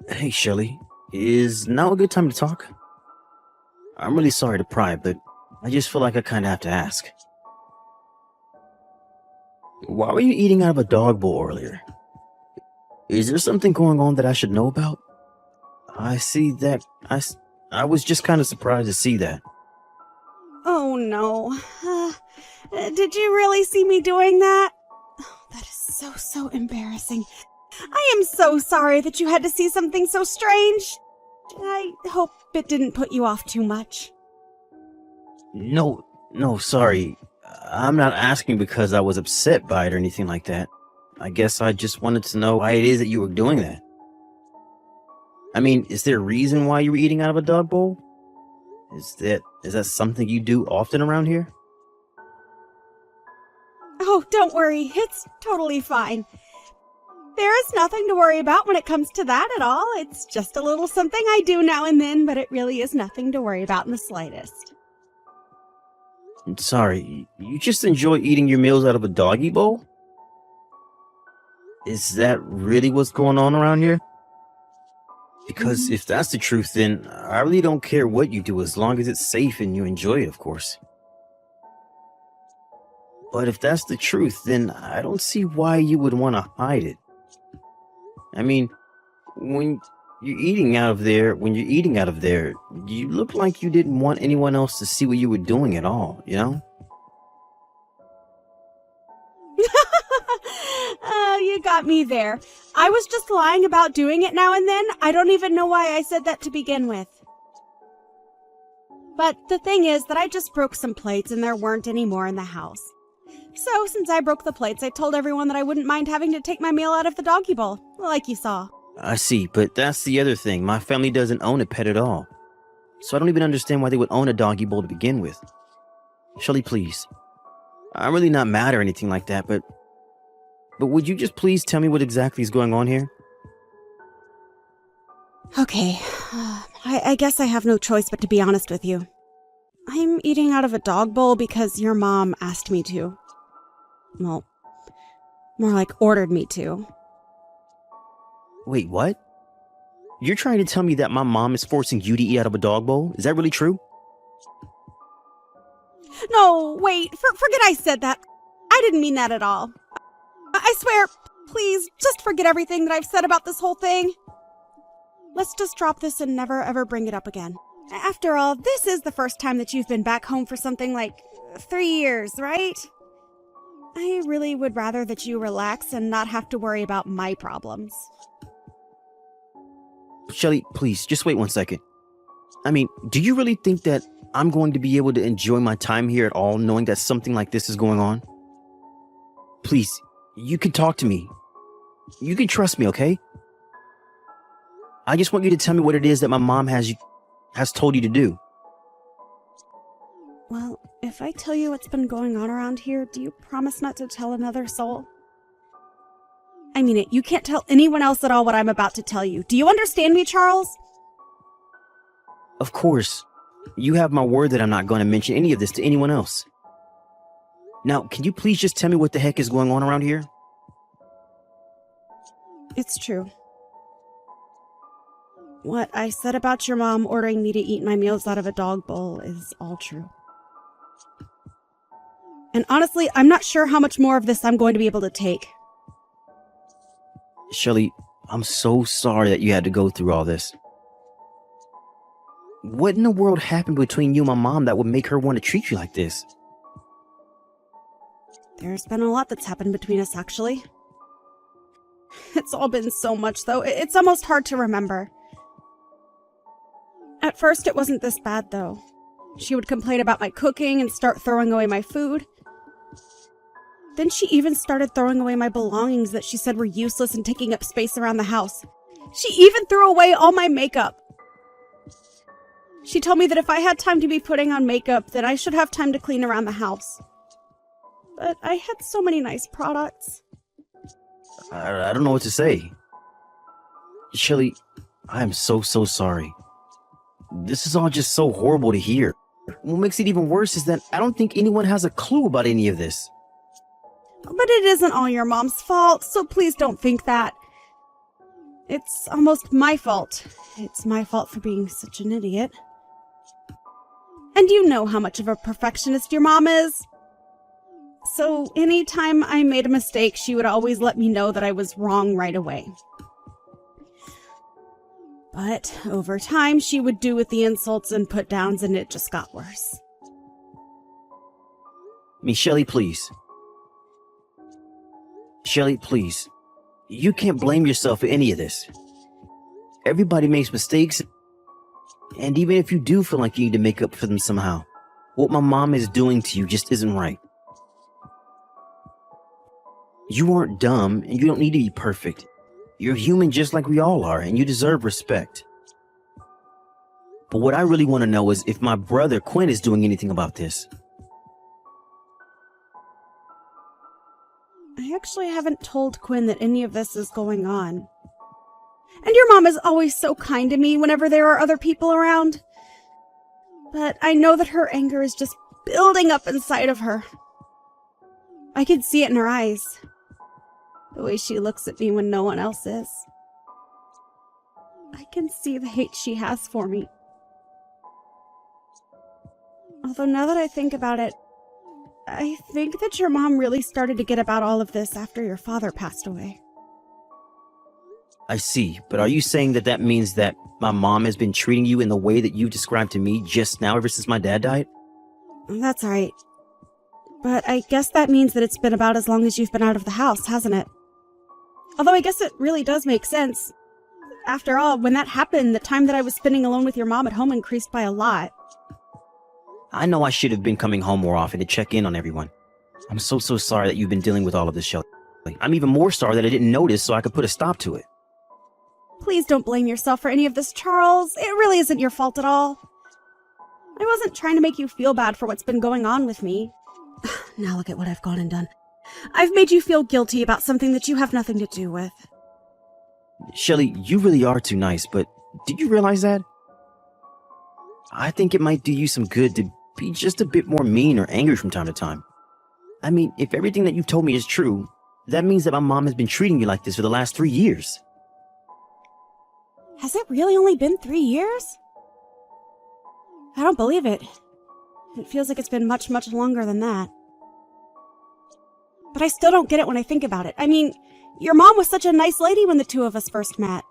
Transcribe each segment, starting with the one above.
Hey, Shelly. Is now a good time to talk? I'm really sorry to pry, but I just feel like I kind of have to ask. Why were you eating out of a dog bowl earlier? Is there something going on that I should know about? I see that. I was just kind of surprised to see that. Oh no. Did you really see me doing that? Oh, that is so embarrassing. I am so sorry that you had to see something so strange. I hope it didn't put you off too much. No, sorry. I'm not asking because I was upset by it or anything like that. I guess I just wanted to know why it is that you were doing that. I mean, is there a reason why you were eating out of a dog bowl? Is that something you do often around here? Oh, don't worry. It's totally fine. There is nothing to worry about when it comes to that at all. It's just a little something I do now and then, but it really is nothing to worry about in the slightest. Sorry, you just enjoy eating your meals out of a doggy bowl? Is that really what's going on around here? Because if that's the truth, then I really don't care what you do as long as it's safe and you enjoy it, of course. But if that's the truth, then I don't see why you would want to hide it. I mean, when you're eating out of there, you look like you didn't want anyone else to see what you were doing at all, you know? You got me there. I was just lying about doing it now and then. I don't even know why I said that to begin with. But the thing is that I just broke some plates and there weren't any more in the house. So since I broke the plates, I told everyone that I wouldn't mind having to take my meal out of the doggy bowl, like you saw. I see, but that's the other thing. My family doesn't own a pet at all. So I don't even understand why they would own a doggy bowl to begin with. Shelly, please. I'm really not mad or anything like that, but would you just please tell me what exactly is going on here? Okay, I guess I have no choice but to be honest with you. I'm eating out of a dog bowl because your mom asked me to. Well, more like ordered me to. Wait, what? You're trying to tell me that my mom is forcing you to eat out of a dog bowl? Is that really true? No, wait, forget I said that. I didn't mean that at all. I swear, please, just forget everything that I've said about this whole thing. Let's just drop this and never ever bring it up again. After all, this is the first time that you've been back home for something like 3 years, right? I really would rather that you relax and not have to worry about my problems. Shelly, please, just wait 1 second. I mean, do you really think that I'm going to be able to enjoy my time here at all knowing that something like this is going on? Please, you can talk to me. You can trust me, okay? I just want you to tell me what it is that my mom has told you to do. Well, if I tell you what's been going on around here, do you promise not to tell another soul? I mean it, you can't tell anyone else at all what I'm about to tell you. Do you understand me, Charles? Of course. You have my word that I'm not going to mention any of this to anyone else. Now, can you please just tell me what the heck is going on around here? It's true. What I said about your mom ordering me to eat my meals out of a dog bowl is all true. And honestly, I'm not sure how much more of this I'm going to be able to take. Shelly, I'm so sorry that you had to go through all this. What in the world happened between you and my mom that would make her want to treat you like this? There's been a lot that's happened between us, actually. It's all been so much, though. It's almost hard to remember. At first, it wasn't this bad, though. She would complain about my cooking and start throwing away my food. Then she even started throwing away my belongings that she said were useless and taking up space around the house. She even threw away all my makeup. She told me that if I had time to be putting on makeup, then I should have time to clean around the house. But I had so many nice products. I don't know what to say. Shelly, I am so sorry. This is all just so horrible to hear. What makes it even worse is that I don't think anyone has a clue about any of this. But it isn't all your mom's fault, so please don't think that. It's almost my fault. It's my fault for being such an idiot. And you know how much of a perfectionist your mom is. So anytime I made a mistake, she would always let me know that I was wrong right away. But over time, she would do with the insults and put-downs, and it just got worse. Shelly, please. Shelly, please. You can't blame yourself for any of this. Everybody makes mistakes, and even if you do feel like you need to make up for them somehow, what my mom is doing to you just isn't right. You aren't dumb, and you don't need to be perfect. You're human just like we all are, and you deserve respect. But what I really want to know is if my brother Quinn is doing anything about this. I actually haven't told Quinn that any of this is going on. And your mom is always so kind to me whenever there are other people around. But I know that her anger is just building up inside of her. I can see it in her eyes. The way she looks at me when no one else is. I can see the hate she has for me. Although now that I think about it, I think that your mom really started to get about all of this after your father passed away. I see, but are you saying that that means that my mom has been treating you in the way that you described to me just now ever since my dad died? That's right. But I guess that means that it's been about as long as you've been out of the house, hasn't it? Although I guess it really does make sense. After all, when that happened, the time that I was spending alone with your mom at home increased by a lot. I know I should have been coming home more often to check in on everyone. I'm so sorry that you've been dealing with all of this, Shelly. I'm even more sorry that I didn't notice so I could put a stop to it. Please don't blame yourself for any of this, Charles. It really isn't your fault at all. I wasn't trying to make you feel bad for what's been going on with me. Now look at what I've gone and done. I've made you feel guilty about something that you have nothing to do with. Shelly, you really are too nice, but did you realize that? I think it might do you some good to be just a bit more mean or angry from time to time. I mean, if everything that you've told me is true, that means that my mom has been treating you like this for the last 3 years. Has it really only been 3 years? I don't believe it. It feels like it's been much, much longer than that. But I still don't get it when I think about it. I mean, your mom was such a nice lady when the two of us first met.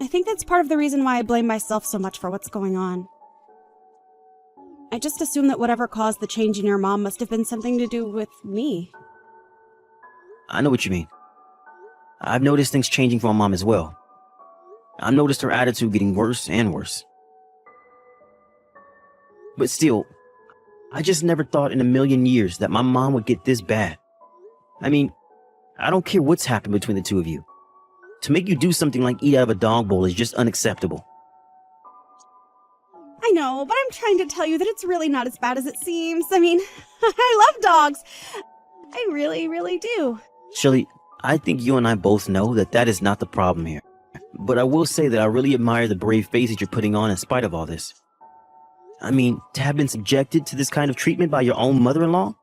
I think that's part of the reason why I blame myself so much for what's going on. I just assume that whatever caused the change in your mom must have been something to do with me. I know what you mean. I've noticed things changing for my mom as well. I've noticed her attitude getting worse and worse. But still, I just never thought in a million years that my mom would get this bad. I mean, I don't care what's happened between the two of you. To make you do something like eat out of a dog bowl is just unacceptable. I know, but I'm trying to tell you that it's really not as bad as it seems. I mean, I love dogs. I really, really do. Shelly, I think you and I both know that that is not the problem here. But I will say that I really admire the brave face that you're putting on in spite of all this. I mean, to have been subjected to this kind of treatment by your own mother-in-law?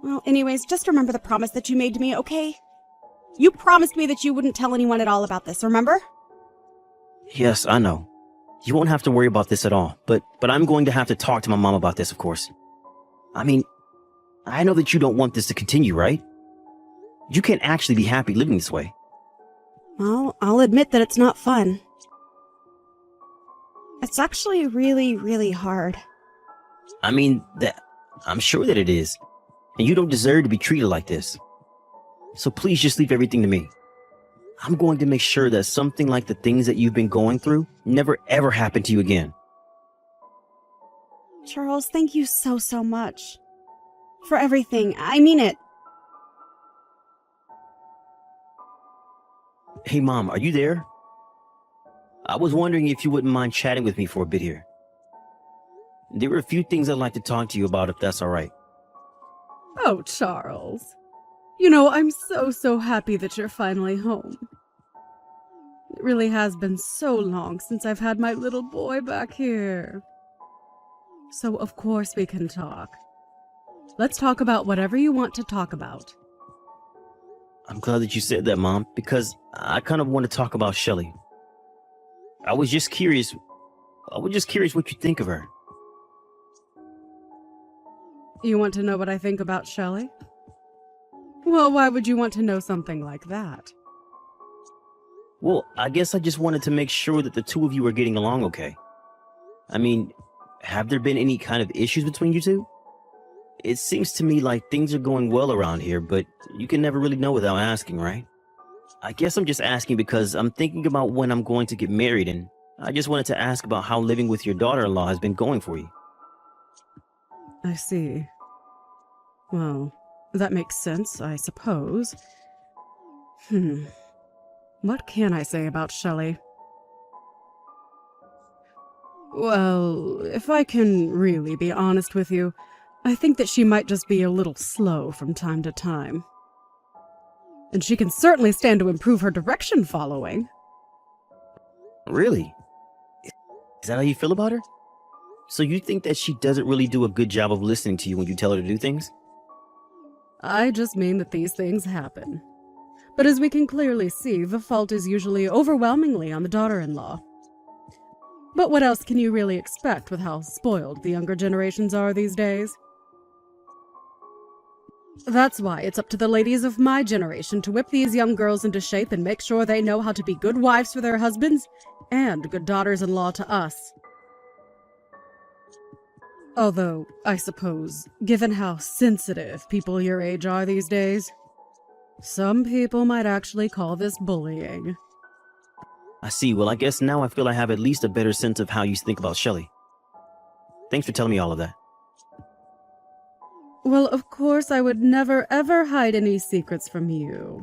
Well, anyways, just remember the promise that you made to me, okay? You promised me that you wouldn't tell anyone at all about this, remember? Yes, I know. You won't have to worry about this at all, but I'm going to have to talk to my mom about this, of course. I mean, I know that you don't want this to continue, right? You can't actually be happy living this way. Well, I'll admit that it's not fun. It's actually really, really hard. I mean, I'm sure that it is. And you don't deserve to be treated like this. So please just leave everything to me. I'm going to make sure that something like the things that you've been going through never ever happen to you again. Charles, thank you so, so much. For everything. I mean it. Hey, Mom, are you there? I was wondering if you wouldn't mind chatting with me for a bit here. There were a few things I'd like to talk to you about, if that's all right. Oh, Charles. You know, I'm so happy that you're finally home. It really has been so long since I've had my little boy back here. So, of course, we can talk. Let's talk about whatever you want to talk about. I'm glad that you said that, Mom, because I kind of want to talk about Shelly. I was just curious. I was just curious what you think of her. You want to know what I think about Shelley? Well, why would you want to know something like that? Well, I guess I just wanted to make sure that the two of you are getting along okay. I mean, have there been any kind of issues between you two? It seems to me like things are going well around here, but you can never really know without asking, right? I guess I'm just asking because I'm thinking about when I'm going to get married, and I just wanted to ask about how living with your daughter-in-law has been going for you. I see. Well, that makes sense, I suppose. What can I say about Shelley? Well, if I can really be honest with you, I think that she might just be a little slow from time to time. And she can certainly stand to improve her direction following. Really? Is that how you feel about her? So you think that she doesn't really do a good job of listening to you when you tell her to do things? I just mean that these things happen. But as we can clearly see, the fault is usually overwhelmingly on the daughter-in-law. But what else can you really expect with how spoiled the younger generations are these days? That's why it's up to the ladies of my generation to whip these young girls into shape and make sure they know how to be good wives for their husbands and good daughters-in-law to us. Although, I suppose, given how sensitive people your age are these days, some people might actually call this bullying. I see. Well, I guess now I feel I have at least a better sense of how you think about Shelley. Thanks for telling me all of that. Well, of course, I would never ever hide any secrets from you.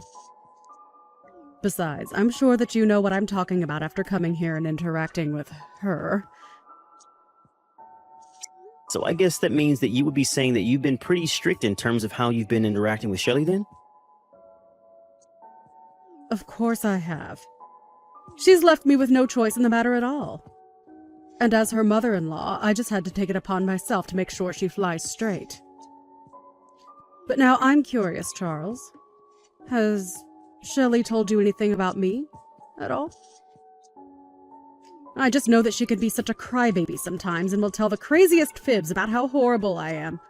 Besides, I'm sure that you know what I'm talking about after coming here and interacting with her. So I guess that means that you would be saying that you've been pretty strict in terms of how you've been interacting with Shelley then? Of course I have. She's left me with no choice in the matter at all. And as her mother-in-law, I just had to take it upon myself to make sure she flies straight. But now I'm curious, Charles. Has Shelley told you anything about me at all? I just know that she can be such a crybaby sometimes and will tell the craziest fibs about how horrible I am,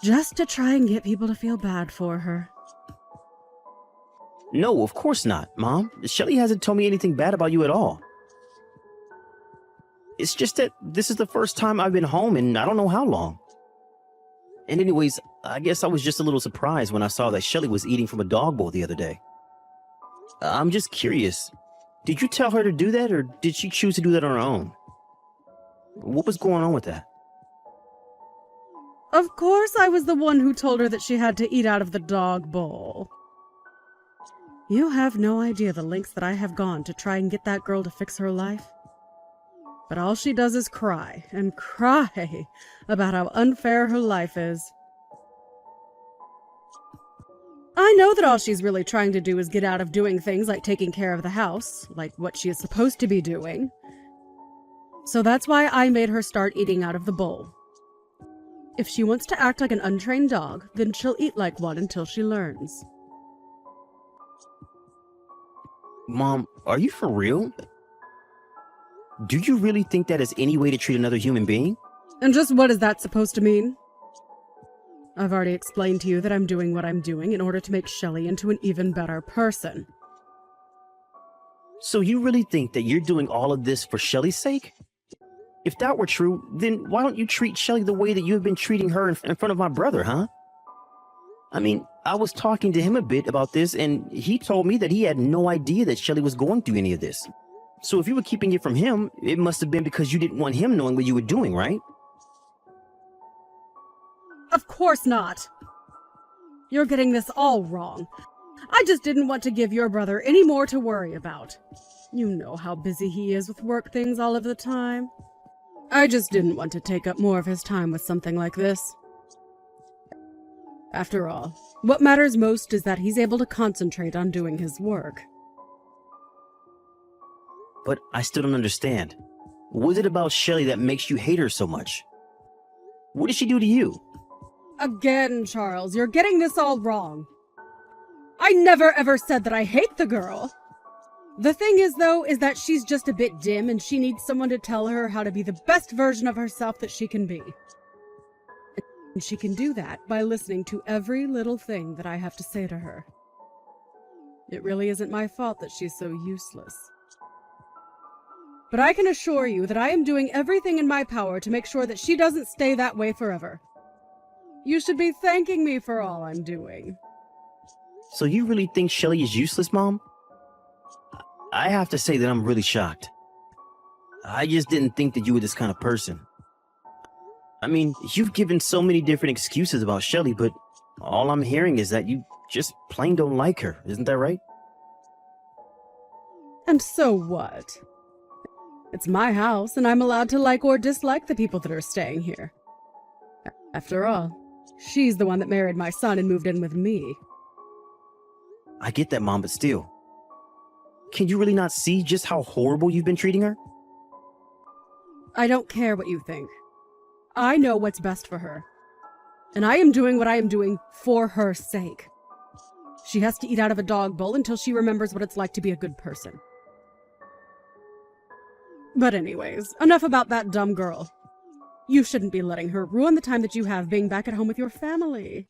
just to try and get people to feel bad for her. No, of course not, Mom. Shelley hasn't told me anything bad about you at all. It's just that this is the first time I've been home in I don't know how long. And anyways, I guess I was just a little surprised when I saw that Shelley was eating from a dog bowl the other day. I'm just curious. Did you tell her to do that, or did she choose to do that on her own? What was going on with that? Of course I was the one who told her that she had to eat out of the dog bowl. You have no idea the lengths that I have gone to try and get that girl to fix her life. But all she does is cry and cry about how unfair her life is. I know that all she's really trying to do is get out of doing things like taking care of the house, like what she is supposed to be doing. So that's why I made her start eating out of the bowl. If she wants to act like an untrained dog, then she'll eat like one until she learns. Mom, are you for real? Do you really think that is any way to treat another human being? And just what is that supposed to mean? I've already explained to you that I'm doing what I'm doing in order to make Shelley into an even better person. So you really think that you're doing all of this for Shelley's sake? If that were true, then why don't you treat Shelley the way that you've been treating her in front of my brother, huh? I mean, I was talking to him a bit about this, and he told me that he had no idea that Shelley was going through any of this. So if you were keeping it from him, it must have been because you didn't want him knowing what you were doing, right? Of course not. You're getting this all wrong. I just didn't want to give your brother any more to worry about. You know how busy he is with work things all of the time. I just didn't want to take up more of his time with something like this. After all, what matters most is that he's able to concentrate on doing his work. But I still don't understand. What is it about Shelley that makes you hate her so much? What did she do to you? Again, Charles, you're getting this all wrong. I I never ever said that I hate the girl. The thing is, though, is that she's just a bit dim and she needs someone to tell her how to be the best version of herself that she can be. And she can do that by listening to every little thing that I have to say to her. It really isn't my fault that she's so useless. But I can assure you that I am doing everything in my power to make sure that she doesn't stay that way forever. You should be thanking me for all I'm doing. So you really think Shelly is useless, Mom? I have to say that I'm really shocked. I just didn't think that you were this kind of person. I mean, you've given so many different excuses about Shelly, but all I'm hearing is that you just plain don't like her. Isn't that right? And so what? It's my house, and I'm allowed to like or dislike the people that are staying here. After all, she's the one that married my son and moved in with me. I get that, Mom, but still. Can you really not see just how horrible you've been treating her? I don't care what you think. I know what's best for her. And I am doing what I am doing for her sake. She has to eat out of a dog bowl until she remembers what it's like to be a good person. But anyways, enough about that dumb girl. You shouldn't be letting her ruin the time that you have being back at home with your family.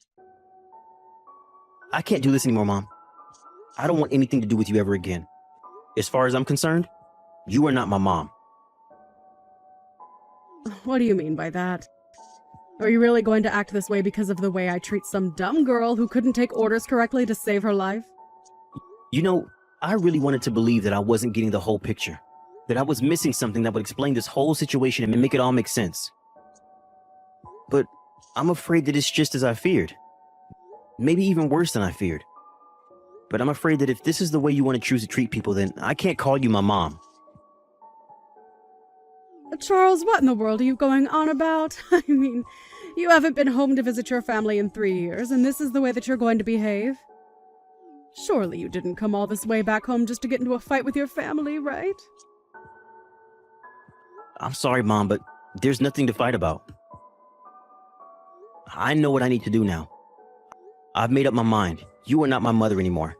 I can't do this anymore, Mom. I don't want anything to do with you ever again. As far as I'm concerned, you are not my mom. What do you mean by that? Are you really going to act this way because of the way I treat some dumb girl who couldn't take orders correctly to save her life? You know, I really wanted to believe that I wasn't getting the whole picture. That I was missing something that would explain this whole situation and make it all make sense. But I'm afraid that it's just as I feared. Maybe even worse than I feared. But I'm afraid that if this is the way you want to choose to treat people, then I can't call you my mom. Charles, what in the world are you going on about? I mean, you haven't been home to visit your family in 3 years, and this is the way that you're going to behave? Surely you didn't come all this way back home just to get into a fight with your family, right? I'm sorry, Mom, but there's nothing to fight about. I know what I need to do now. I've made up my mind. You are not my mother anymore.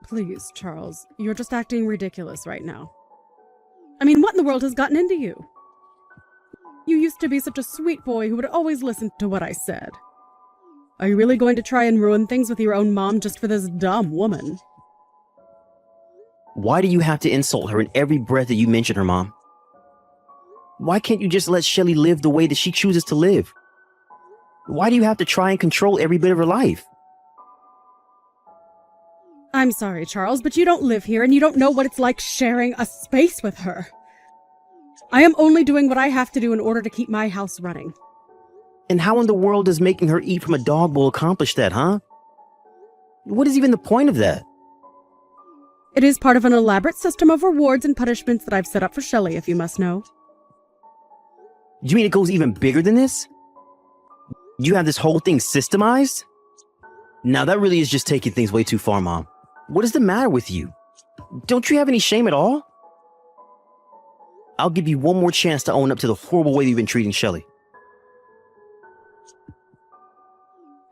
Please, Charles, you're just acting ridiculous right now. I mean, what in the world has gotten into you? You used to be such a sweet boy who would always listen to what I said. Are you really going to try and ruin things with your own mom just for this dumb woman? Why do you have to insult her in every breath that you mention her, Mom? Why can't you just let Shelly live the way that she chooses to live? Why do you have to try and control every bit of her life? I'm sorry, Charles, but you don't live here and you don't know what it's like sharing a space with her. I am only doing what I have to do in order to keep my house running. And how in the world does making her eat from a dog bowl accomplish that, huh? What is even the point of that? It is part of an elaborate system of rewards and punishments that I've set up for Shelly, if you must know. You mean it goes even bigger than this? You have this whole thing systemized? Now that really is just taking things way too far, Mom. What is the matter with you? Don't you have any shame at all? I'll give you one more chance to own up to the horrible way you've been treating Shelly.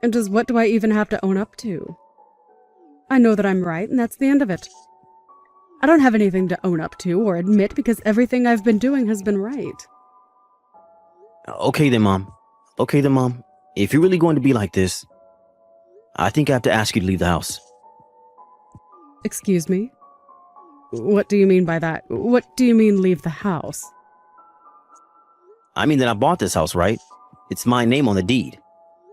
And just what do I even have to own up to? I know that I'm right, and that's the end of it. I don't have anything to own up to or admit because everything I've been doing has been right. Okay then, Mom. If you're really going to be like this, I think I have to ask you to leave the house. Excuse me? What do you mean by that? What do you mean leave the house? I mean that I bought this house, right? It's my name on the deed.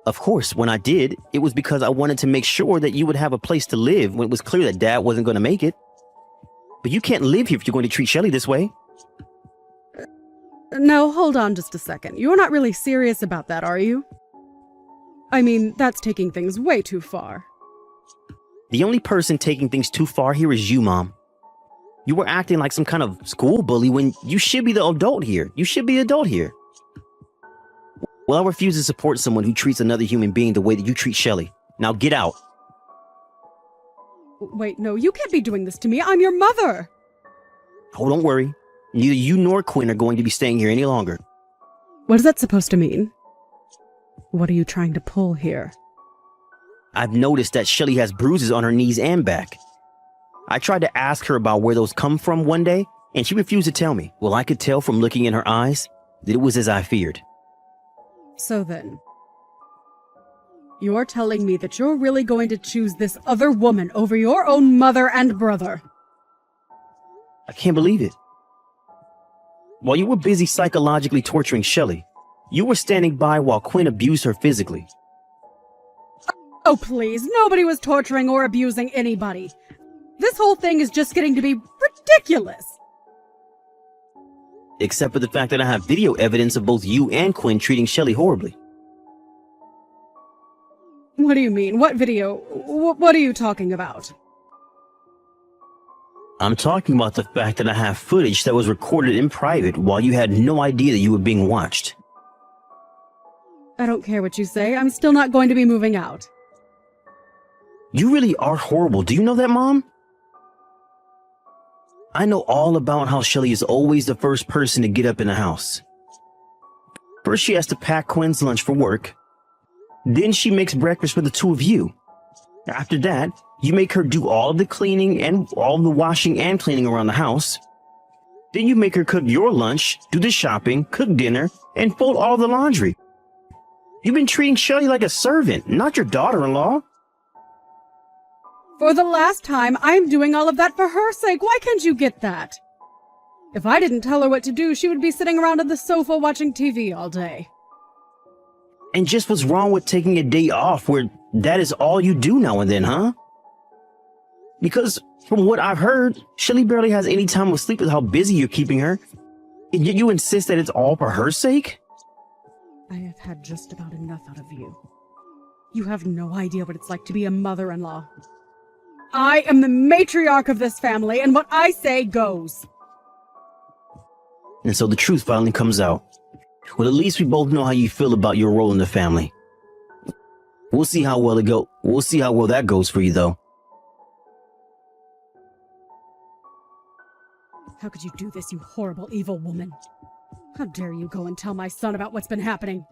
Of course, when I did, it was because I wanted to make sure that you would have a place to live when it was clear that Dad wasn't going to make it. But you can't live here if you're going to treat Shelly this way. No, hold on just a second. You're not really serious about that, are you? I mean, that's taking things way too far. The only person taking things too far here is you, Mom. You were acting like some kind of school bully when you should be the adult here. Well, I refuse to support someone who treats another human being the way that you treat Shelly. Now get out. Wait, no, you can't be doing this to me. I'm your mother. Oh, don't worry. Neither you nor Quinn are going to be staying here any longer. What is that supposed to mean? What are you trying to pull here? I've noticed that Shelly has bruises on her knees and back. I tried to ask her about where those come from one day, and she refused to tell me. Well, I could tell from looking in her eyes that it was as I feared. So then, you're telling me that you're really going to choose this other woman over your own mother and brother? I can't believe it. While you were busy psychologically torturing Shelly, you were standing by while Quinn abused her physically. Oh, please, nobody was torturing or abusing anybody. This whole thing is just getting to be ridiculous. Except for the fact that I have video evidence of both you and Quinn treating Shelly horribly. What do you mean? What video? What are you talking about? I'm talking about the fact that I have footage that was recorded in private while you had no idea that you were being watched. I don't care what you say. I'm still not going to be moving out. You really are horrible. Do you know that, Mom? I know all about how Shelly is always the first person to get up in the house. First, she has to pack Quinn's lunch for work. Then she makes breakfast for the two of you. After that, you make her do all of the cleaning and all of the washing and cleaning around the house. Then you make her cook your lunch, do the shopping, cook dinner, and fold all the laundry. You've been treating Shelly like a servant, not your daughter-in-law. For the last time, I'm doing all of that for her sake. Why can't you get that? If I didn't tell her what to do, she would be sitting around on the sofa watching TV all day. And just what's wrong with taking a day off where that is all you do now and then, huh? Because from what I've heard, Shelly barely has any time to sleep with how busy you're keeping her. And yet you insist that it's all for her sake? I have had just about enough out of you. You have no idea what it's like to be a mother-in-law. I am the matriarch of this family, and what I say goes. And so the truth finally comes out. Well, at least we both know how you feel about your role in the family. We'll see how well that goes for you, though. How could you do this, you horrible, evil woman? How dare you go and tell my son about what's been happening?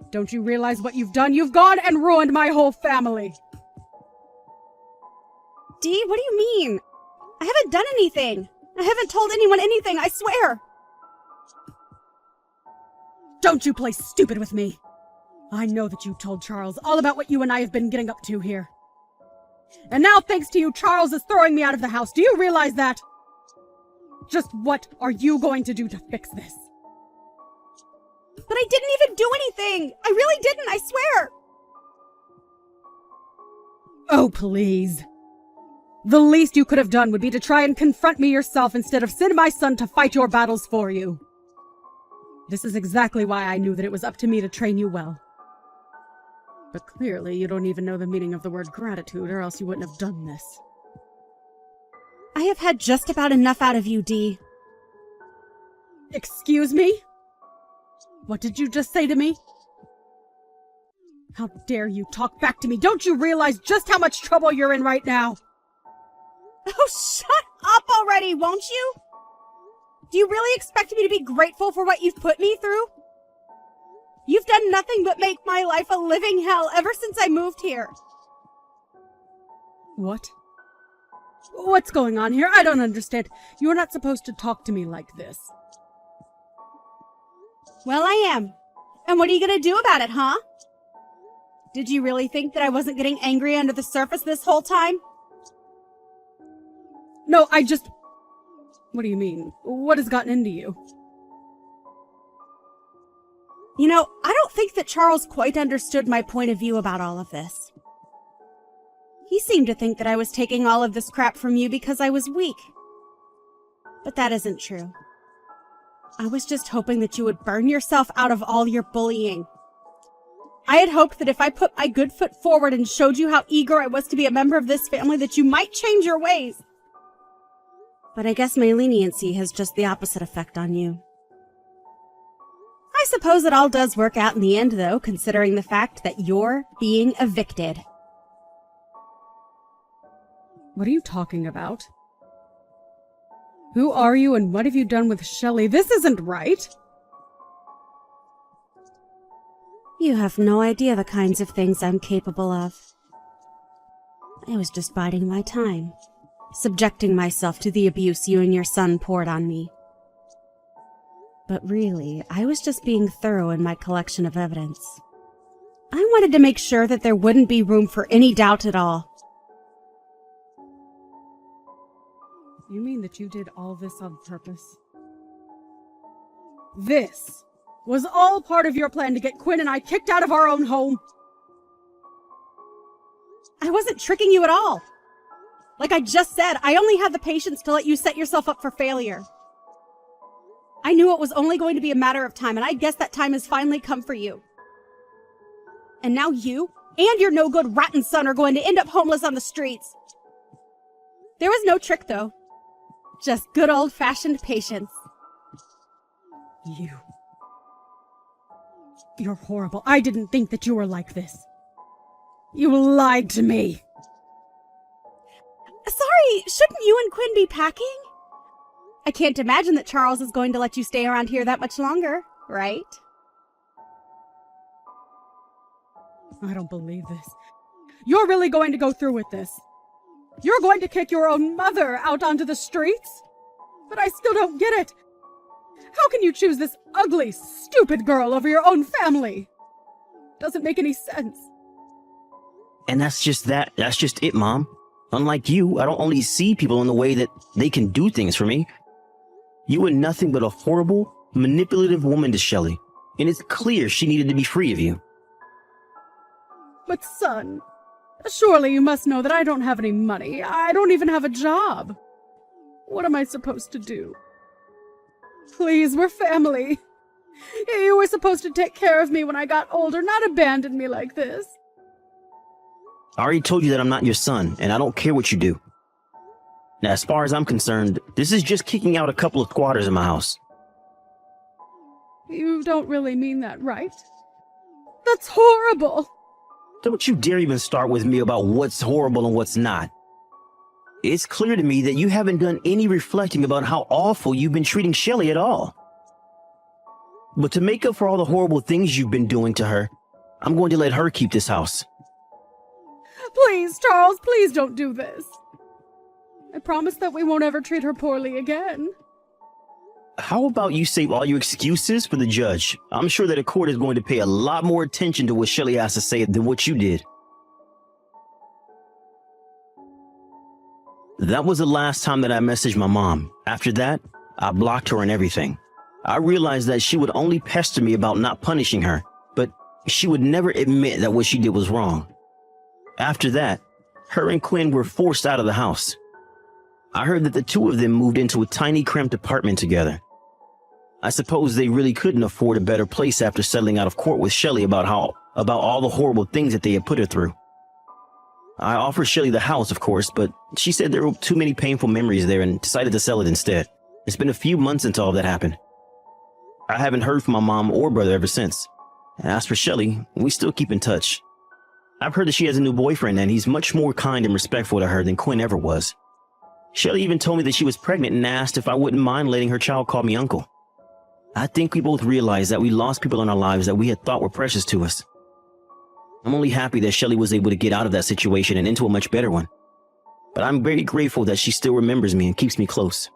Don't you realize what you've done? You've gone and ruined my whole family! Dee, what do you mean? I haven't done anything. I haven't told anyone anything, I swear. Don't you play stupid with me. I know that you told Charles all about what you and I have been getting up to here. And now, thanks to you, Charles is throwing me out of the house. Do you realize that? Just what are you going to do to fix this? But I didn't even do anything. I really didn't, I swear. Oh, please. The least you could have done would be to try and confront me yourself instead of send my son to fight your battles for you. This is exactly why I knew that it was up to me to train you well. But clearly you don't even know the meaning of the word gratitude, or else you wouldn't have done this. I have had just about enough out of you, Dee. Excuse me? What did you just say to me? How dare you talk back to me? Don't you realize just how much trouble you're in right now? Oh, shut up already, won't you? Do you really expect me to be grateful for what you've put me through? You've done nothing but make my life a living hell ever since I moved here. What? What's going on here? I don't understand. You're not supposed to talk to me like this. Well, I am. And what are you gonna do about it, huh? Did you really think that I wasn't getting angry under the surface this whole time? No, What do you mean? What has gotten into you? You know, I don't think that Charles quite understood my point of view about all of this. He seemed to think that I was taking all of this crap from you because I was weak. But that isn't true. I was just hoping that you would burn yourself out of all your bullying. I had hoped that if I put my good foot forward and showed you how eager I was to be a member of this family, that you might change your ways. But I guess my leniency has just the opposite effect on you. I suppose it all does work out in the end, though, considering the fact that you're being evicted. What are you talking about? Who are you and what have you done with Shelly? This isn't right. You have no idea the kinds of things I'm capable of. I was just biding my time, subjecting myself to the abuse you and your son poured on me. But really, I was just being thorough in my collection of evidence. I wanted to make sure that there wouldn't be room for any doubt at all. You mean that you did all this on purpose? This was all part of your plan to get Quinn and I kicked out of our own home? I wasn't tricking you at all. Like I just said, I only had the patience to let you set yourself up for failure. I knew it was only going to be a matter of time, and I guess that time has finally come for you. And now you and your no-good rotten son are going to end up homeless on the streets. There was no trick, though. Just good old-fashioned patience. You're horrible. I didn't think that you were like this. You lied to me. Sorry, shouldn't you and Quinn be packing? I can't imagine that Charles is going to let you stay around here that much longer, right? I don't believe this. You're really going to go through with this. You're going to kick your own mother out onto the streets? But I still don't get it. How can you choose this ugly, stupid girl over your own family? Doesn't make any sense. And that's just it, Mom. Unlike you, I don't only see people in the way that they can do things for me. You were nothing but a horrible, manipulative woman to Shelley, and it's clear she needed to be free of you. But son, surely you must know that I don't have any money. I don't even have a job. What am I supposed to do? Please, we're family. You were supposed to take care of me when I got older, not abandon me like this. I already told you that I'm not your son, and I don't care what you do. Now, as far as I'm concerned, this is just kicking out a couple of squatters in my house. You don't really mean that, right? That's horrible. Don't you dare even start with me about what's horrible and what's not. It's clear to me that you haven't done any reflecting about how awful you've been treating Shelley at all. But to make up for all the horrible things you've been doing to her, I'm going to let her keep this house. Please, Charles, please don't do this. I promise that we won't ever treat her poorly again. How about you save all your excuses for the judge? I'm sure that a court is going to pay a lot more attention to what Shelley has to say than what you did. That was the last time that I messaged my mom. After that, I blocked her and everything. I realized that she would only pester me about not punishing her, but she would never admit that what she did was wrong. After that, her and Quinn were forced out of the house. I heard that the two of them moved into a tiny cramped apartment together. I suppose they really couldn't afford a better place after settling out of court with Shelley about all the horrible things that they had put her through. I offered Shelley the house, of course, but she said there were too many painful memories there and decided to sell it instead. It's been a few months since all that happened. I haven't heard from my mom or brother ever since. As for Shelley, we still keep in touch. I've heard that she has a new boyfriend and he's much more kind and respectful to her than Quinn ever was. Shelley even told me that she was pregnant and asked if I wouldn't mind letting her child call me uncle. I think we both realized that we lost people in our lives that we had thought were precious to us. I'm only happy that Shelley was able to get out of that situation and into a much better one. But I'm very grateful that she still remembers me and keeps me close.